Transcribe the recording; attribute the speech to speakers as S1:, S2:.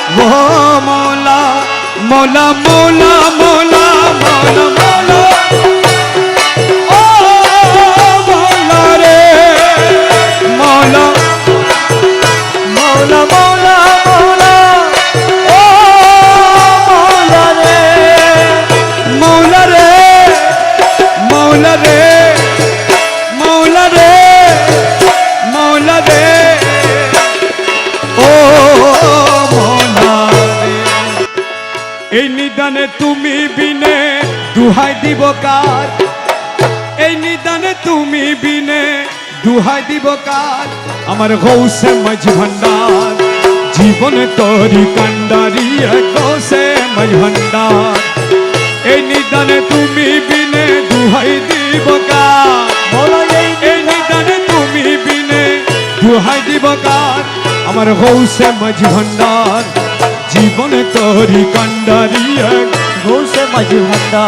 S1: ও মৌলা মৌলা মৌলা মৌলা মৌলা মৌলা ও মৌলা রে মৌলা মৌলা মৌলা মৌলা ও মৌলা রে মৌলা রে মৌলা রে মৌলা রে মৌলা রে ও মৌলা রে এই নিদানে তুমি বিনে দুহাই দিব কার এই নিদানে তুমি বিনে দুহাই দিব কার আমার গৌসে মাঝ ভান্ডার জীবনে তোরি কান্ডারি গৌসে মাঝ ভান্ডার এই নিদানে তুমি বিনে দুহাই দিব কার এই নিদানে তুমি বিনে দুহাই দিব কার আমার গৌসে মাঝ ভান্ডার জীবনে তোরি কান্ডারি
S2: গৌসে মাঝি ভান্ডার